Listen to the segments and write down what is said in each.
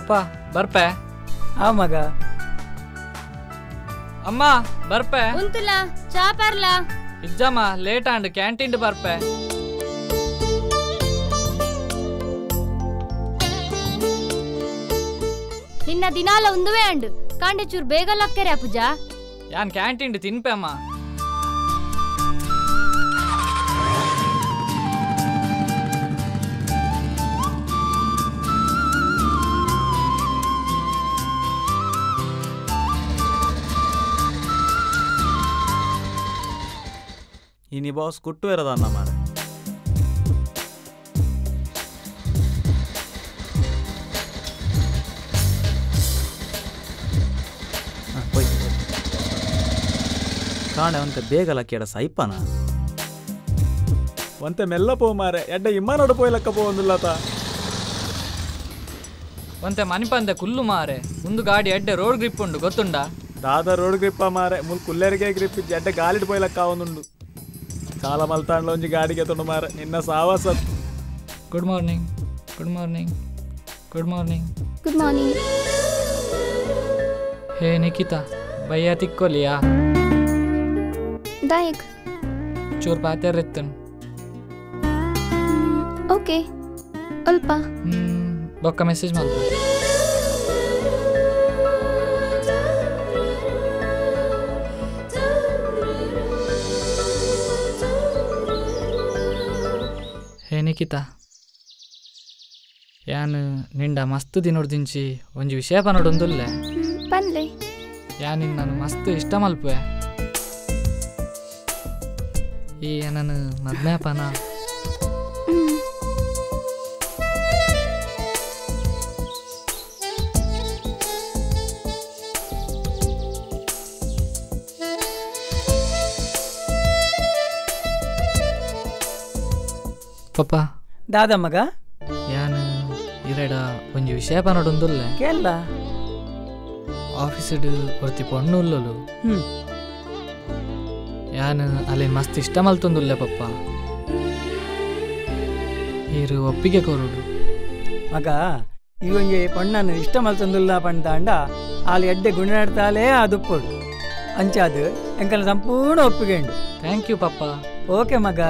ಪಪ್ಪ ಬರ್ಪೆ ಆ ಮಗ ಅಮ್ಮ ಬರ್ಪೆ ಉಂತುಲ ಚಾ ಪರ್ಲ ಇಜ್ಜಮ್ಮ ಲೇಟ್ ಆಂಡ್ ಕ್ಯಾಂಟೀನ್ ಬರ್ಪೆ ನಿನ್ನ ದಿನಾಲ ಉಂದುವೆ ಅಂಡು ಕಾಂಡೆ ಚೂರು ಬೇಗ ಲಕ್ಕರೆ ಅಪ್ಪುಜ ಯಾನ್ ಕ್ಯಾಂಟೀನ್ ತಿನ್ಪೆ ಅಮ್ಮ ഇനി ബോസ് കുട്ടുവരതാന്ന മാറെ ಕಾಣೆ ಒಂತೆ ಬೇಗ ಲಕ್ಕಿಯಡ ಸೈಪನ ಒಂತೆ ಮೆಲ್ಲ ಪೋ ಮಾರೆ ಎಡ್ಡ ಇಮ್ಮನೋಡು ಪೋಯ್ಲಕ್ಕ ಪೋಂದಿಲ್ಲತ ಒಂತೆ ಮನಿಪಂದೆ ಕುಲ್ಲು ಮಾರೆ ಒಂದು ಗಾಡಿ ಎಡ್ಡೆ ರೋಡ್ ಗ್ರಿಪ್ ಉಂಡು ಗೊತ್ತುಂಡ ದಾದ ರೋಡ್ ಗ್ರಿಪ್ಪ ಮಾರೆ ಮುಲ್ ಕುಲ್ಲೆರಿಗೆ ಗ್ರಿಪ್ ಇಜ್ಜಿ ಎಡ್ಡೆ ಗಾಲಿಡ್ ಪೋಯ್ಲಕ್ಕ ಒಂದುಂಡು ಕಾಲ ಮಲ್ತಾಂಡ್ಲ ಒಂಜಿ ಗಾಡಿಗೆ ತೊಂಡು ಮಾರೆ ನಿನ್ನ ಸಾವಾಸ good morning good morning good morning good morning hey Nikhita ಭಯ್ಯ ತಿಕ್ಕೊಲಿಯಾ ದಾಯಕ್ ಚೂರ್ ಪಾತೆರಿತ್ತನ್ ಓಕೆ ಅಲ್ಪ ಬೊಕ್ಕ ಮೆಸೇಜ್ ಮಾಡ್ತ ಹೇ ನಿಖಿತಾ ಯಾನ್ ನಿಂಡ ಮಸ್ತ್ ದಿನೋಡ್ದಿಂಚಿ ಒಂಜಿ ವಿಷಯ ಪನೊಡೊಂದುಲ್ಲೆ ಪನ್ಲೆ ಯಾನ್ ನಿನ್ನನ್ನು ಮಸ್ತ್ ಇಷ್ಟ ಮಲ್ಪುವೆ ಈ ನನ್ನ ಮದ್ಮೆ ಪನ ಪಪ್ಪ ದಾದ ಮಗ ಯಾನ್ ಇರಡ ಒಂಜಿ ವಿಷಯ ಪನೊಡೊಂದುಲ್ಲೆ ಕೇಳ ಆಫೀಸಿಡ್ ಒರ್ತಿ ಪೊಣ್ಣು ಉಲ್ಲಲು ಯಾನ್ ಅಲ್ಲಿ ಮಸ್ತ್ ಇಷ್ಟ ಮಲ್ತೊಂದುಲ್ಲೆ ಪಪ್ಪ ಈರು ಒಪ್ಪಿಗೆ ಕೊರುಡು ಮಗ ಇವಂಗೆ ಪಣ್ಣನ್ನು ಇಷ್ಟ ಮಲ್ತೊಂದುಲ್ಲ ಪಂಡ ಅಲ್ಲಿ ಎಡ್ಡೆ ಗುಣಾಡ್ತಾಲೇ ಅದುಪ್ಪಡು ಅಂಚಾದು ಎಂಕಲ ಸಂಪೂರ್ಣ ಒಪ್ಪಿಗೆ ಉಂಡು ಥ್ಯಾಂಕ್ ಯು ಪಪ್ಪ ಓಕೆ ಮಗ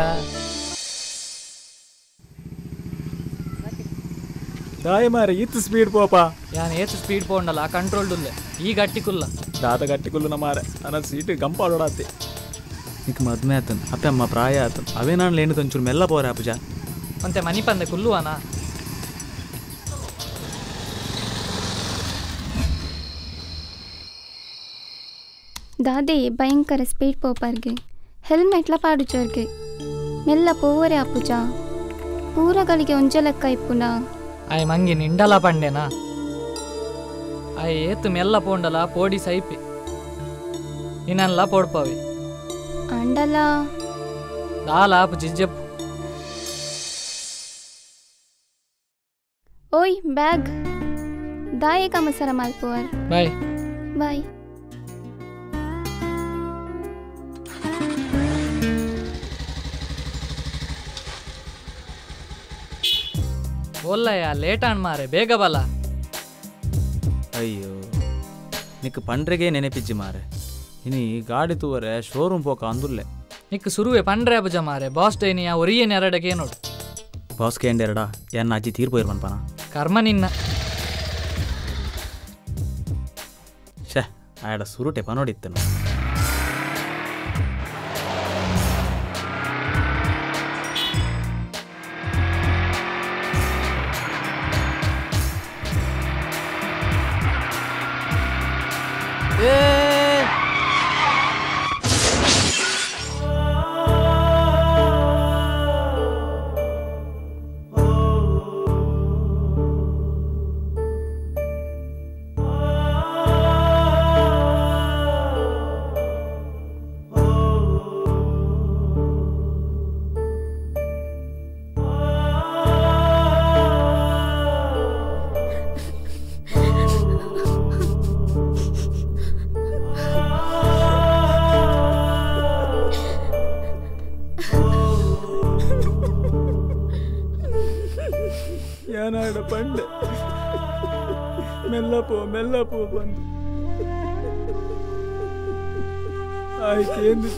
ದಾಯ ಮಾರೆ ಇತ್ತು ಸ್ಪೀಡ್ ಪೋಪ ಯಾನ್ ಏತು ಸ್ಪೀಡ್ ಪೋಂಡಲ್ಲ ಕಂಟ್ರೋಲ್ಡುಲ್ಲೆ ಈ ಗಟ್ಟಿ ಕುಲ್ಲ ದಾದ ಗಟ್ಟಿ ಕುಲ್ಲುನ ಮಾರೆ ನನ್ನ ಸೀಟ್ ಗಂಪಾಡೋಡಾತಿ ನಿಕ್ ಮದ್ಮೆ ಆತನ್ ಅಪ್ಪ ಅಮ್ಮ ಪ್ರಾಯ ಆತನ್ ಅವೇ ನಾನು ಲೇಣು ಒಂಚೂರು ಮೆಲ್ಲ ಪೋರೆ ಅಪ್ಪುಜ ಮತ್ತೆ ಮನಿ ಪಂದೆ ಕುಲ್ಲುವಾನ దాదే భయంకర స్పీడ్ పోపర్గే హెల్మెట్ల పాడుచోర్గే మెల్ల పోవరే అప్పుచా పూరగలిగే ఉంచలెక్క ఇప్పునా ಆಯ್ ಮಂಗಿ ನಿಂಡಲ ಪಂಡೆನಾ ಆಯ್ ಏತು ಮೆಲ್ಲ ಪೋಂಡಲ ಪೋಡಿ ಸೈಪಿ ನಿನ್ನಲ್ಲ ಪೋಡ್ಪವೆ అండలా ದಾಲಾಪು ಜಿಜ್ಜಪ್ಪು ఓయ్ బ్యాగ్ దాయే కమసర మల్పోవర్ ಬಾಯ್ బాయ్ ಓಲ್ಲಯ್ಯ ಲೇಟ್ ಆಣ್ ಮಾರೆ ಬೇಗ ಬಲ ಅಯ್ಯೋ ನಿಕ್ ಪಂಡ್ರೆಗೆ ನೆನೆಪಿಜ್ಜಿ ಮಾರೆ ಇನಿ ಗಾಡಿ ತೂವರೆ ಶೋರೂಮ್ ಪೋಕ ಅಂದುಲ್ಲೆ ನಿಕ್ ಸುರುವೆ ಪಂಡ್ರೆ ಅಬುಜ ಮಾರೆ ಬಾಸ್ ಡೇನಿಯ ಒರಿಯನ್ ಎರಡಕ್ಕೆ ನೋಡು ಬಾಸ್ಗೆ ಎಂಡೆರಡ ಏನ ಅಜ್ಜಿ ತೀರ್ಪೋಯ್ರು ಪನ ಕರ್ಮ ನಿನ್ನ ಶೇ ಆಯಡ ಸುರುಟೆ ಪನೋಡಿತ್ತನು ಏನಾಡ ಪಂಡೆ ಮೆಲ್ಲ ಪೋ ಬಂದು ಆಯ್ತೇಂದು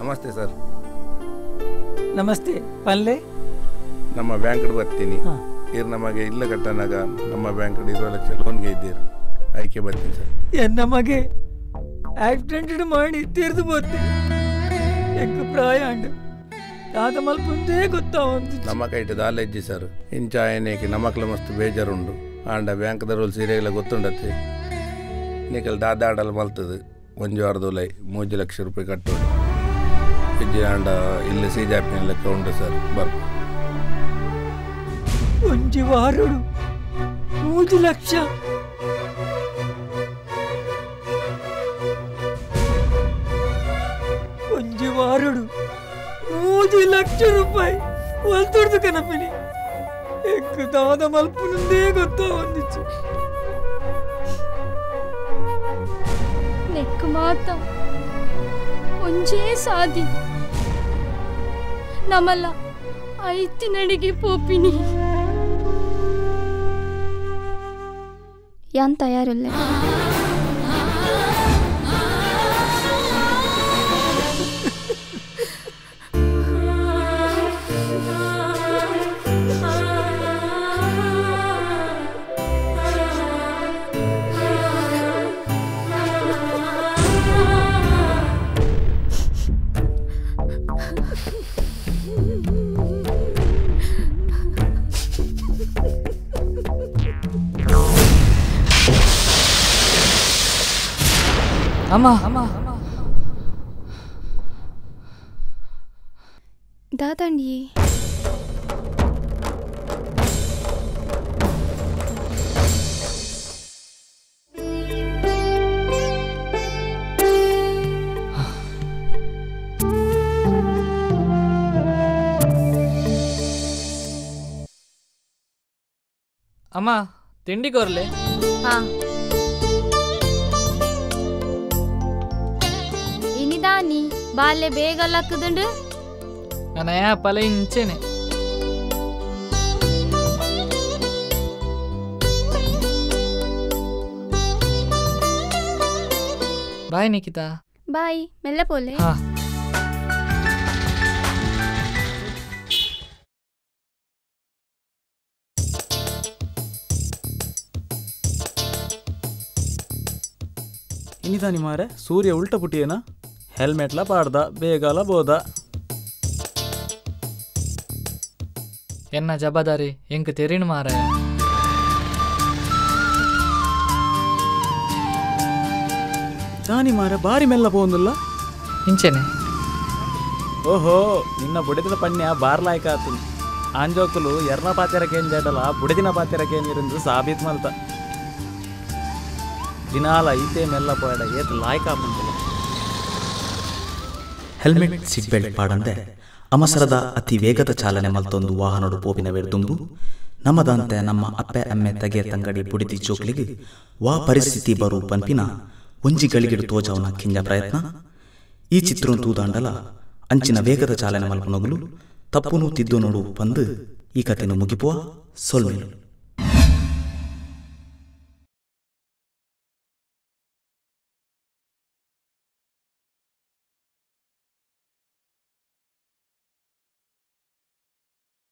ನಮಸ್ತೆ ಸರ್. ನಮಸ್ತೆ ಪಲ್ಲೆ. ನಮ್ಮ ಬ್ಯಾಂಕ್ ಬರ್ತೀನಿ. ಇರ್ ನಮಗೆ ಇಲ್ಲ ಕಟ್ಟನಾಗ ನಮ್ಮ ಬ್ಯಾಂಕ್ 20 ಲಕ್ಷ ಲೋನ್ಗೆ ಇದ್ದೀರಿ. ಆಯ್ಕೆ ಬರ್ತೀನಿ ಸರ್. ನಮಗೆ ಆಕ್ಸಿಡೆಂಟ್ ಮಾಡಿ ತೀರ್ದು ಬೋತೆ ಎಂಕ ಪ್ರಾಯ ಅಂಡು ತಾತ ಮಲ್ಪುಂದೇ ಗೊತ್ತಾವಂತ ನಮ್ಮ ಕೈಟ್ ದಾಲೆಜ್ಜಿ ಸರ್. ಇಂಚ ಆಯನೇಕೆ ನಮಕ್ಲ ಮಸ್ತ್ ಬೇಜಾರುಂಡು. ಆಂಡ ಬ್ಯಾಂಕ್ದ ರೂಲ್ಸ್ ಹಿರಿಯಲ್ಲ ಗೊತ್ತುಂಡತ್ತೆ. ನೀಕಲ್ ದಾದಾಡಲು ಮಲ್ತದು 1 ವಾರದೂಲೈ 3 ಲಕ್ಷ ರೂಪಾಯಿ ಕಟ್ಟೋದು. ಇಜ್ಜಿ ಆಂಡ ಇಲ್ಲಿ ಸಿಜಾಪಿನ ಲೆಕ್ಕ ಉಂಟು ಸರ್. ಬರ್ಬ 1 ವಾರಡು 3 ಲಕ್ಷ. ವಾರಡು 3 ಲಕ್ಷ ರೂಪಾಯಿ ಒಲ್ತೊಡ್ದು ಕನಪಿನಿ ಎಕ್ಕ ದಾದ ಮಲ್ಪುನಂದೇ ಗೊತ್ತೋ ಒಂದಿಚ್ಚು ನೆಕ್ ಮಾತ ಒಂಜೇ ಸಾದಿ ನಮಲ್ಲ ಐತಿ ನಡಿಗೆ ಪೋಪಿನಿ ಯಾನ್ ತಯಾರಿಲ್ಲ. ಅಮ್ಮ ದಾದಂಡಿ ಅಮ್ಮ ತಿಂಡಿ ಕೊರ್ಲೆ. ಹಾ ಇನಿದಾನಿ ಬಾಲ್ಯ ಬೇಗ ಲಕ್ಕದುಂಡು ನನ್ನ ಪಲ ಇಂಚೆನೆ ಬಾಯ್ ನಿಖಿತಾ. ಬಾಯ್ ಮೆಲ್ಲ ಪೋಲೆ. ಹಾ ಇನಿದಾನಿ ಮಾರೆ ಸೂರ್ಯ ಉಲ್ಟ ಪುಟ್ಟಿಯೇನ ಹೆಲ್ಮೆಟ್ಲ ಪಾಡ್ದ ಬೇಗಲ ಬೋದ ಎನ್ನ ಜವಾಬ್ದಾರಿ ಎಂಕ್ ತೆರಿಣು ಮಾರ. ದಾನಿ ಮಾರೆ ಬಾರಿ ಮೆಲ್ಲ ಪೋಂದುಲ್ಲ ಇಂಚೆನೆ. ಓಹೋ ನಿನ್ನ ಬುಡದಿನ ಪಣ್ಯ ಬಾರ್ಲಾಯ್ಕ ಆತು. ಆಂಜೋಕುಲು ಎರ್ನ ಪಾತೆರಕೇನು ಜೇಟಲ ಬುಡದಿನ ಪಾತೆರಕೇನಿರಂದು ಸಾಬೀತ್ ಮಲ್ತ ದಿನಾಲ ಐತೆ ಮೆಲ್ಲ ಪೋಯಡ ಏತ್ ಲಾಯ್ಕ ಆಪಂತಿಲ್ಲ. ಹೆಲ್ಮೆಟ್ ಸೀಟ್ ಬೆಲ್ಟ್ ಪಾಡಂದೆ ಅಮಸರದ ಅತಿ ವೇಗದ ಚಾಲನೆ ಮಲ್ತೊಂದು ವಾಹನಡು ಪೋಪಿನ ವೆಡ್ದುಂದು ನಮ್ಮದಂತೆ ನಮ್ಮ ಅಪ್ಪೆ ಅಮ್ಮೆ ತಗೆ ತಂಗಡಿ ಪುಡಿತಿ ಚೋಕ್ಲಿಗೆ ವಾ ಪರಿಸ್ಥಿತಿ ಬರು ಪಂಪಿನ ಒಂಜಿ ಗಳಿಗೆಡು ತೋಜವನ ಕಿಂಜ ಪ್ರಯತ್ನ ಈ ಚಿತ್ರಂ ತೂದಾಂಡಲ ಅಂಚಿನ ವೇಗದ ಚಾಲನೆ ಮಲ್ಪನೊಗಲು ತಪ್ಪುನು ತಿದ್ದು ನೋಡು ಬಂದು ಈ ಕಥೆನು ಮುಗಿಪುವ ಸೊಲ್ಮೇಲು.